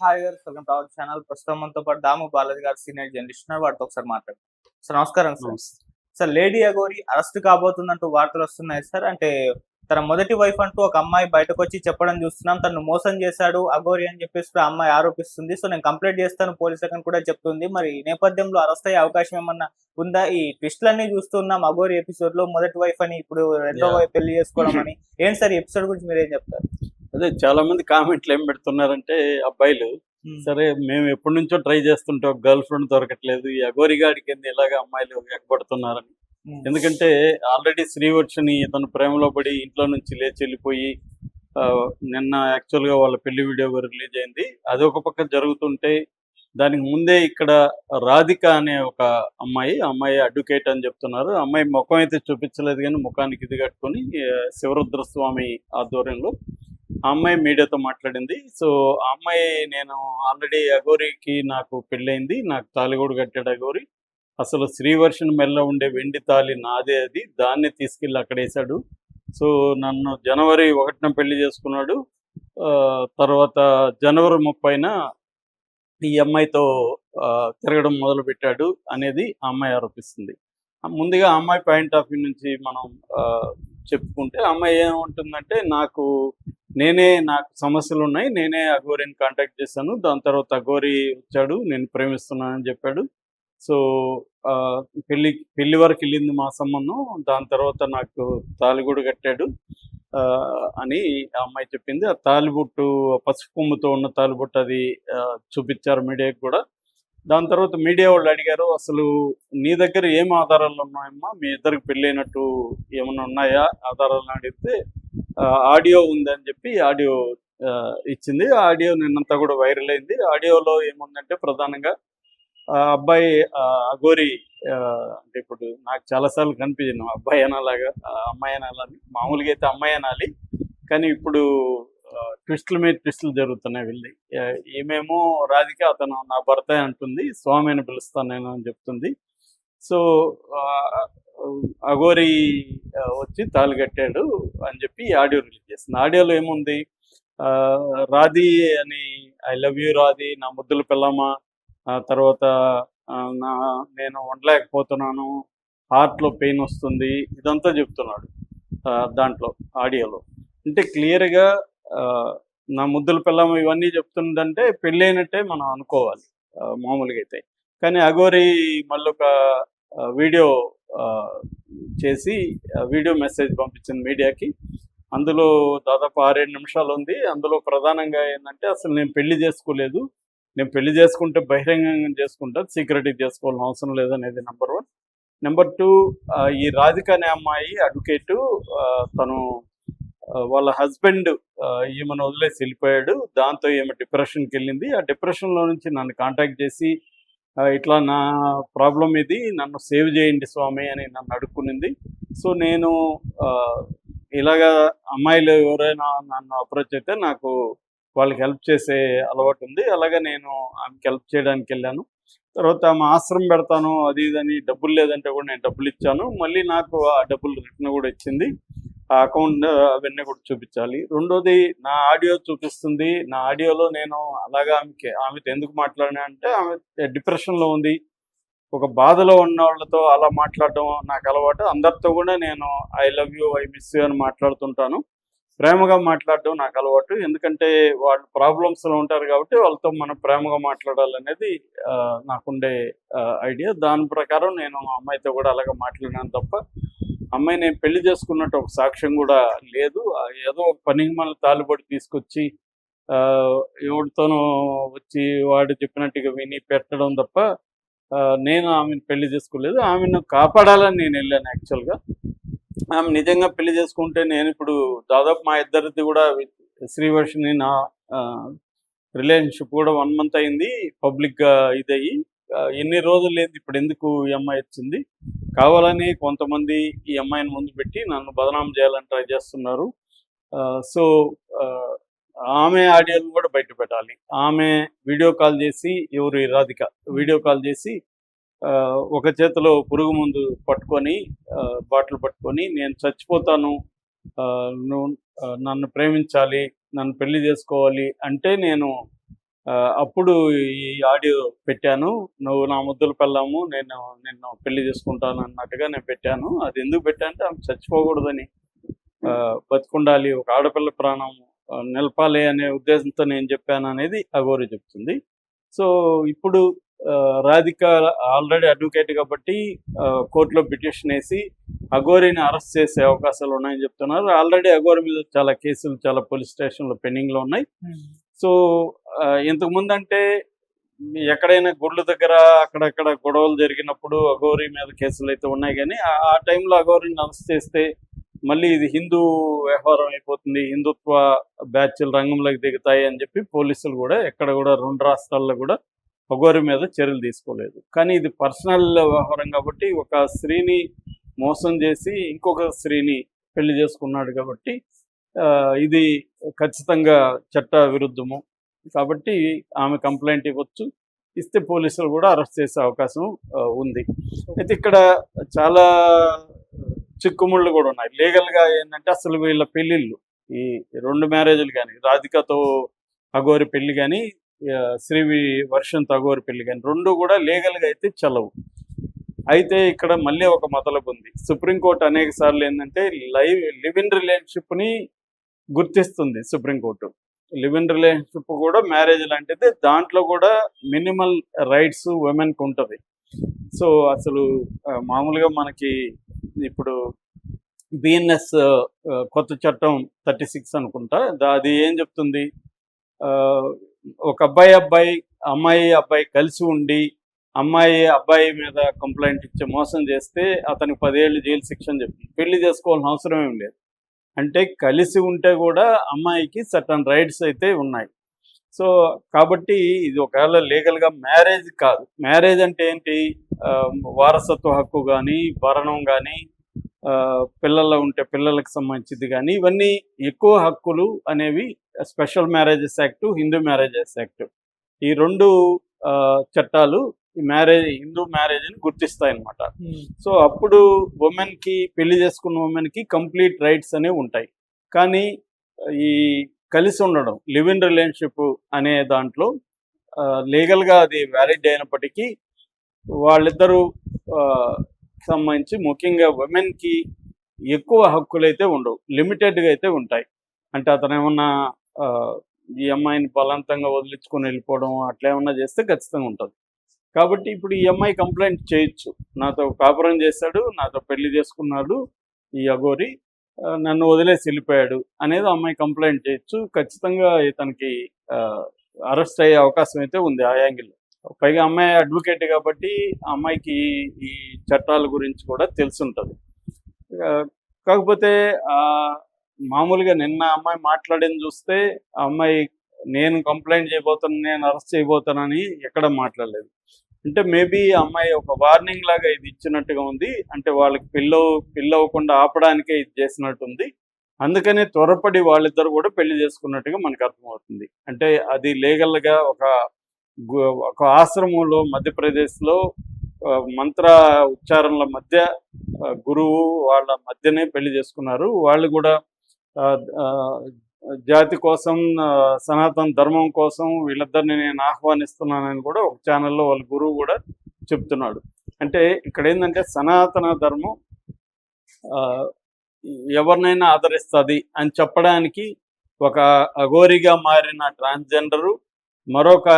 Hi గారు, welcome to our channel. ప్రస్తుతం మనతో పాటు దాము బాలాజీ గారు సీనియర్ జర్నలిస్ట్ ఉన్నారు. వారితో ఒకసారి మాట్లాడదాం. సార్ నమస్కారం సార్. నమస్తే. సార్, లేడీ అఘోరి అరెస్ట్ కాబోతుందంటూ వార్తలు వస్తున్నాయి సార్. అంటే తన మొదటి వైఫ్ అంటూ ఒక అమ్మాయి బయటకొచ్చి చెప్పడం చూస్తున్నాం. తనను మోసం చేశాడు అఘోరి అని చెప్పేసి కూడా ఆ అమ్మాయి ఆరోపిస్తుంది. సో నేను కంప్లైంట్ చేస్తాను పోలీసులకు అని కూడా చెప్తుంది. మరి ఈ నేపథ్యంలో అరెస్ట్ అయ్యే అవకాశం ఏమన్నా ఉందా? ఈ ట్విస్ట్‌లన్నీ చూస్తున్నాం అఘోరి ఎపిసోడ్‌లో మొదటి వైఫ్ అని, ఇప్పుడు రెండో యాహ్! వైఫ్ పెళ్లి చేసుకోవడం అని. ఏంటి సార్ ఈ ఎపిసోడ్ గురించి మీరేం చెప్తారు? అదే చాలా మంది కామెంట్లు ఏం పెడుతున్నారంటే అబ్బాయిలు, హ్మ్. సరే మేము ఎప్పటినుంచో ట్రై చేస్తుంటే ఒక గర్ల్ ఫ్రెండ్ దొరకట్లేదు. ఈ అఘోరి గాడికేంది ఇలాగ అమ్మాయిలు ఎగబడుతున్నారని. హ్మ్. ఎందుకంటే ఆల్రెడీ శ్రీవర్షిని ఇతను ప్రేమలో పడి ఇంట్లో నుంచి లేచి వెళ్ళిపోయి నిన్న యాక్చువల్‌గా వాళ్ళ పెళ్లి వీడియో రిలీజ్ అయింది. అదొక పక్క జరుగుతుంటే దానికి ముందే ఇక్కడ రాధిక అనే ఒక అమ్మాయి, ఆ అమ్మాయి అడ్వకేట్ అని చెప్తున్నారు. ఆ అమ్మాయి ముఖం అయితే చూపించలేదు గానీ ముఖానికి ఇది కట్టుకొని శివరుద్రస్వామి ఆధ్వర్యంలో ఆ అమ్మాయి మీడియాతో మాట్లాడింది. సో ఆ అమ్మాయి, నేను ఆల్రెడీ అఘోరికి నాకు పెళ్ళయింది. నాకు తాళి కూడా కట్టాడు అఘోరి. అసలు శ్రీవర్షిని మెడలో ఉండే వెండి తాళి నాదే అది. దాన్నే తీసుకెళ్ళి అక్కడేశాడు. సో నన్ను జనవరి 1న పెళ్లి చేసుకున్నాడు. తర్వాత జనవరి 30న ఈ అమ్మాయితో తిరగడం మొదలుపెట్టాడు అనేది ఆ అమ్మాయి ఆరోపిస్తుంది. ముందుగా ఆ అమ్మాయి పాయింట్ ఆఫ్ వ్యూ నుంచి మనం చెప్పుకుంటే, ఆ అమ్మాయి ఏమంటుందంటే, నాకు సమస్యలున్నాయి. నేనే అఘోరిని కాంటాక్ట్ చేశాను. దాని తర్వాత అఘోరి వచ్చాడు. నేను ప్రేమిస్తున్నానని చెప్పాడు. సో పెళ్లి వరకు వెళ్ళింది మా సంబంధం. దాని తర్వాత నాకు తాళి కూడా కట్టాడు అని ఆ అమ్మాయి చెప్పింది. ఆ తాలిబొట్టు పసుపు కొమ్ముతో ఉన్న తాలిబొట్టు అది చూపించారు మీడియాకి కూడా. దాని తర్వాత మీడియా వాళ్ళు అడిగారు, అసలు నీ దగ్గర ఏం ఆధారాలు ఉన్నాయమ్మా, మీ ఇద్దరికి పెళ్ళైనట్టు ఏమైనా ఉన్నాయా ఆధారాలను అడిగితే ఆడియో ఉందని చెప్పి ఆడియో ఇచ్చింది. ఆ ఆడియో నిన్నంతా కూడా వైరల్ అయింది. ఆడియోలో ఏముందంటే ప్రధానంగా ఆ అబ్బాయి అఘోరి, అంటే ఇప్పుడు నాకు చాలాసార్లు కనిపించింది అబ్బాయి అనాలాగా అమ్మాయి అనాలని. మామూలుగా అయితే అమ్మాయి అనాలి, కానీ ఇప్పుడు ట్విస్టుల మీద ట్విస్టులు జరుగుతున్నాయి వీళ్ళది. ఈమెమో రాధిక అతను నా భర్త అంటుంది, స్వామి అని పిలుస్తాను నేను అని చెప్తుంది. సో అఘోరి వచ్చి తాళి కట్టాడు అని చెప్పి ఆడియో రిలీజ్ చేస్తుంది. ఆడియోలో ఏముంది, రాధి అని, ఐ లవ్ యూ రాధి, నా ముద్దుల పిల్లమ్మ, తర్వాత నా నేను ఉండలేకపోతున్నాను, హార్ట్లో పెయిన్ వస్తుంది, ఇదంతా చెప్తున్నాడు దాంట్లో ఆడియోలో. అంటే క్లియర్గా నా ముద్దుల పిల్లమ్మ ఇవన్నీ చెప్తుందంటే పెళ్ళైనట్టే మనం అనుకోవాలి మామూలుగా అయితే. కానీ అఘోరి మళ్ళీ ఒక వీడియో చేసి వీడియో మెసేజ్ పంపించింది మీడియాకి. అందులో దాదాపు 6-7 నిమిషాలు ఉంది. అందులో ప్రధానంగా ఏంటంటే, అసలు నేను పెళ్లి చేసుకోలేదు, నేను పెళ్లి చేసుకుంటే బహిరంగంగా చేసుకుంటా, సీక్రెట్గా చేసుకోవాల్సిన అవసరం లేదనేది నెంబర్ 1. నెంబర్ 2, ఈ రాధిక అనే అమ్మాయి అడ్వకేటు, తను వాళ్ళ హస్బెండ్ ఈమెను వదిలేసి వెళ్ళిపోయాడు. దాంతో ఈమె డిప్రెషన్కి వెళ్ళింది. ఆ డిప్రెషన్లో నుంచి నన్ను కాంటాక్ట్ చేసి ఇట్లా నా ప్రాబ్లం ఇది, నన్ను సేవ్ చేయండి స్వామి అని నన్ను అడుక్కునింది. సో నేను ఇలాగా అమ్మాయిలు ఎవరైనా నన్ను అప్రోచ్ అయితే నాకు వాళ్ళకి హెల్ప్ చేసే అలవాటు ఉంది. అలాగే నేను ఆమెకి హెల్ప్ చేయడానికి వెళ్ళాను. తర్వాత ఆమె ఆశ్రమం పెడతాను అది ఇదని డబ్బులు లేదంటే కూడా నేను డబ్బులు ఇచ్చాను. మళ్ళీ నాకు ఆ డబ్బులు రిటర్న్ కూడా ఇచ్చింది. ఆ అకౌంట్ అవన్నీ కూడా చూపించాలి. రెండోది, నా ఆడియో చూపిస్తుంది. నా ఆడియోలో నేను అలాగా ఆమెతో ఎందుకు మాట్లాడినా అంటే, ఆమె డిప్రెషన్లో ఉంది, ఒక బాధలో ఉన్న వాళ్ళతో అలా మాట్లాడడం నాకు అలవాటు. అందరితో కూడా నేను I love you, I miss you అని మాట్లాడుతుంటాను. ప్రేమగా మాట్లాడడం నాకు అలవాటు. ఎందుకంటే వాళ్ళు ప్రాబ్లమ్స్లో ఉంటారు కాబట్టి వాళ్ళతో మనం ప్రేమగా మాట్లాడాలనేది నాకుండే ఐడియా. దాని ప్రకారం నేను ఆ అమ్మాయితో కూడా అలాగే మాట్లాడినాను తప్ప, అమ్మాయి నేను పెళ్లి చేసుకున్నట్టు ఒక సాక్ష్యం కూడా లేదు. ఏదో ఒక పనికి మన తాలుబడి తీసుకొచ్చి ఎవరితోనో వచ్చి వాడు చెప్పినట్టుగా విని పెట్టడం తప్ప నేను ఆమెను పెళ్లి చేసుకోలేదు. ఆమెను కాపాడాలని నేను వెళ్ళాను యాక్చువల్గా. ఆమె నిజంగా పెళ్లి చేసుకుంటే నేను ఇప్పుడు దాదాపు మా ఇద్దరిది కూడా శ్రీవర్షిని నా రిలేషన్షిప్ కూడా 1 మంత్ అయింది పబ్లిక్గా ఇదయ్యి. ఎన్ని రోజులు లేదు, ఇప్పుడు ఎందుకు ఈ అమ్మాయి వచ్చింది, కావాలని కొంతమంది ఈ అమ్మాయిని ముందు పెట్టి నన్ను బదనాం చేయాలని ట్రై చేస్తున్నారు. సో ఆమె ఆడియోలు కూడా బయట పెట్టాలి. ఆమె వీడియో కాల్ చేసి, ఎవరు రాధిక వీడియో కాల్ చేసి ఒక చేతిలో పురుగు మందు పట్టుకొని, బాటిల్ పట్టుకొని, నేను చచ్చిపోతాను, నువ్వు నన్ను ప్రేమించాలి, నన్ను పెళ్లి చేసుకోవాలి అంటే నేను అప్పుడు ఈ ఆడియో పెట్టాను. నువ్వు నా ముద్దుల పెళ్ళాము, నేను నిన్ను పెళ్లి చేసుకుంటాను అన్నట్టుగా నేను పెట్టాను. అది ఎందుకు పెట్టా అంటే ఆమె చచ్చిపోకూడదని, బతికుండాలి, ఒక ఆడపిల్ల ప్రాణం నిలపాలి అనే ఉద్దేశంతో నేను చెప్పాను అనేది అఘోరి చెప్తుంది. సో ఇప్పుడు రాధిక ఆల్రెడీ అడ్వకేట్ కాబట్టి కోర్టులో పిటిషన్ వేసి అఘోరిని అరెస్ట్ చేసే అవకాశాలు ఉన్నాయని చెప్తున్నారు. ఆల్రెడీ అఘోరి మీద చాలా కేసులు చాలా పోలీస్ స్టేషన్లో పెండింగ్లో ఉన్నాయి. సో ఇంతకు ముందు అంటే ఎక్కడైనా గుళ్ళ దగ్గర అక్కడక్కడ గొడవలు జరిగినప్పుడు అఘోరి మీద కేసులు అయితే ఉన్నాయి, కానీ ఆ టైంలో అఘోరిని అరెస్ట్ చేస్తే మళ్ళీ ఇది హిందూ వ్యవహారం అయిపోతుంది, హిందుత్వ బ్యాచ్లు రంగంలోకి దిగుతాయి అని చెప్పి పోలీసులు కూడా ఎక్కడ కూడా 2 రాష్ట్రాల్లో కూడా అఘోరి మీద చర్యలు తీసుకోలేదు. కానీ ఇది పర్సనల్ వ్యవహారం కాబట్టి ఒక స్త్రీని మోసం చేసి ఇంకొక స్త్రీని పెళ్లి చేసుకున్నాడు కాబట్టి ఇది ఖచ్చితంగా చట్ట విరుద్ధము. కాబట్టి ఆమె కంప్లైంట్ ఇవ్వచ్చు, ఇస్తే పోలీసులు కూడా అరెస్ట్ చేసే అవకాశం ఉంది. అయితే ఇక్కడ చాలా చిక్కుముళ్ళు కూడా ఉన్నాయి లీగల్గా. ఏంటంటే అసలు వీళ్ళ పెళ్ళిళ్ళు, ఈ 2 మ్యారేజ్లు కానీ, రాధికతో అఘోరి పెళ్లి కానీ, శ్రీవి వర్షంతో అఘోరి పెళ్లి కానీ 2 కూడా లీగల్గా అయితే చెల్లవు. అయితే ఇక్కడ మళ్ళీ ఒక మొదలపు ఉంది. సుప్రీంకోర్టు అనేక సార్లు ఏంటంటే లివ్ ఇన్ రిలేషన్షిప్ని గుర్తిస్తుంది. సుప్రీంకోర్టు లివ్ ఇన్ రిలేషన్షిప్ కూడా మ్యారేజ్ లాంటిది, దాంట్లో కూడా మినిమల్ రైట్స్ ఉమెన్కి ఉంటుంది. సో అసలు మామూలుగా మనకి ఇప్పుడు బిఎన్ఎస్ కొత్త చట్టం 36 అనుకుంటా, అది ఏం చెప్తుంది, ఒక అమ్మాయి అబ్బాయి కలిసి ఉండి అమ్మాయి అబ్బాయి మీద కంప్లైంట్ ఇచ్చి మోసం చేస్తే అతనికి 10 ఏళ్ళు జైలు శిక్ష అని చెప్తుంది. పెళ్లి చేసుకోవాల్సిన అవసరం ఏం లేదు. అంటే కలిసి ఉంటే కూడా అమ్మాయికి సర్టన్ రైట్స్ అయితే ఉన్నాయి. సో కాబట్టి ఇది ఒకవేళ లీగల్గా మ్యారేజ్ కాదు. మ్యారేజ్ అంటే ఏంటి, వారసత్వ హక్కు కానీ, భరణం కానీ, పిల్లలు ఉంటే పిల్లలకు సంబంధించింది కానీ, ఇవన్నీ ఎక్కువ హక్కులు అనేవి special marriages act, Hindu marriages act, ఈ 2 చట్టాలు ఈ హిందూ మ్యారేజ్ని గుర్తిస్తాయన్నమాట. సో అప్పుడు ఉమెన్కి, పెళ్లి చేసుకున్న ఉమెన్కి కంప్లీట్ రైట్స్ అనేవి ఉంటాయి. కానీ ఈ కలిసి ఉండడం, లివ్ ఇన్ రిలేషన్షిప్ అనే దాంట్లో లీగల్గా అది వ్యాలిడ్ అయినప్పటికీ వాళ్ళిద్దరూ సంబంధించి ముఖ్యంగా ఉమెన్కి ఎక్కువ హక్కులు అయితే ఉండవు, లిమిటెడ్గా అయితే ఉంటాయి. అంటే అతను ఏమన్నా ఈ అమ్మాయిని బలవంతంగా వదిలించుకొని వెళ్ళిపోవడం అట్లా ఏమన్నా చేస్తే ఖచ్చితంగా ఉంటుంది. కాబట్టి ఇప్పుడు ఈ అమ్మాయి కంప్లైంట్ చేయొచ్చు, నాతో కాపురం చేశాడు, నాతో పెళ్లి చేసుకున్నాడు ఈ అఘోరి, నన్ను వదిలేసి వెళ్ళిపోయాడు అనేది అమ్మాయి కంప్లైంట్ చేయొచ్చు. ఖచ్చితంగా ఇతనికి అరెస్ట్ అయ్యే అవకాశం అయితే ఉంది ఆ యాంగిల్లో. పైగా అమ్మాయి అడ్వకేట్ కాబట్టి అమ్మాయికి ఈ చట్టాల గురించి కూడా తెలుసుంటుంది. కాకపోతే మామూలుగా నిన్న అమ్మాయి మాట్లాడింది చూస్తే ఆ అమ్మాయి నేను కంప్లైంట్ చేయబోతాను, నేను అరెస్ట్ చేయబోతానని ఎక్కడ మాట్లాడలేదు. అంటే మేబీ అమ్మాయి ఒక వార్నింగ్ లాగా ఇది ఇచ్చినట్టుగా ఉంది. అంటే వాళ్ళకి పెళ్ళి అవ్వకుండా ఆపడానికే ఇది చేసినట్టుంది. అందుకనే త్వరపడి వాళ్ళిద్దరు కూడా పెళ్లి చేసుకున్నట్టుగా మనకు అర్థమవుతుంది. అంటే అది లీగల్గా ఒక ఆశ్రమంలో మధ్యప్రదేశ్లో మంత్ర ఉచ్చారణల మధ్య గురువు వాళ్ళ మధ్యనే పెళ్లి చేసుకున్నారు. వాళ్ళు కూడా జాతి కోసం, సనాతన ధర్మం కోసం వీళ్ళిద్దరిని నేను ఆహ్వానిస్తున్నానని కూడా ఒక ఛానల్లో వాళ్ళ గురువు కూడా చెప్తున్నాడు. అంటే ఇక్కడ ఏంటంటే సనాతన ధర్మం ఎవరినైనా ఆదరిస్తుంది అని చెప్పడానికి ఒక అఘోరిగా మారిన ట్రాన్స్జెండరు మరొక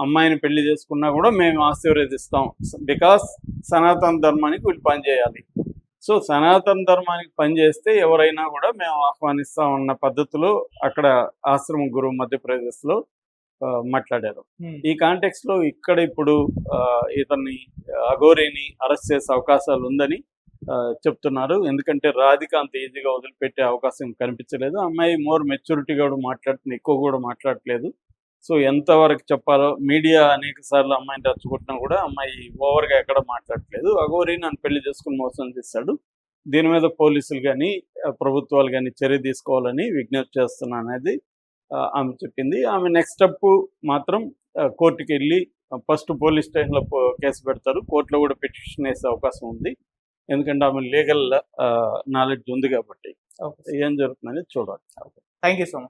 అమ్మాయిని పెళ్లి చేసుకున్నా కూడా మేము ఆశీర్వదిస్తాం, బికాస్ సనాతన ధర్మానికి వీళ్ళు పనిచేయాలి. సో సనాతన ధర్మానికి పనిచేస్తే ఎవరైనా కూడా మేము ఆహ్వానిస్తాం అన్న పద్ధతిలో అక్కడ ఆశ్రమ గురువు మధ్యప్రదేశ్లో మాట్లాడారు. ఈ కాంటెక్స్లో ఇక్కడ ఇప్పుడు ఇతన్ని అఘోరిని అరెస్ట్ చేసే అవకాశాలు ఉందని చెప్తున్నారు. ఎందుకంటే రాధిక అంత ఈజీగా వదిలిపెట్టే అవకాశం కనిపించలేదు. అమ్మాయి మోర్ మెచ్యూరిటీగా కూడా మాట్లాడుతుంది, ఎక్కువ కూడా మాట్లాడట్లేదు. సో ఎంతవరకు చెప్పాలో మీడియా అనేక సార్లు అమ్మాయిని రచ్చగొట్టినా కూడా అమ్మాయి ఓవర్గా ఎక్కడ మాట్లాడట్లేదు. అఘోరి నన్ను పెళ్లి చేసుకుని మోసం చేశాడు, దీని మీద పోలీసులు కానీ ప్రభుత్వాలు కానీ చర్య తీసుకోవాలని విజ్ఞప్తి చేస్తున్నా అనేది ఆమె చెప్పింది. ఆమె నెక్స్ట్ స్టెప్ మాత్రం కోర్టుకి వెళ్ళి ఫస్ట్ పోలీస్ స్టేషన్లో కేసు పెడతారు, కోర్టులో కూడా పిటిషన్ వేసే అవకాశం ఉంది. ఎందుకంటే ఆమె లీగల్ నాలెడ్జ్ ఉంది కాబట్టి ఏం జరుగుతుందని చూడాలి. Thank you so much.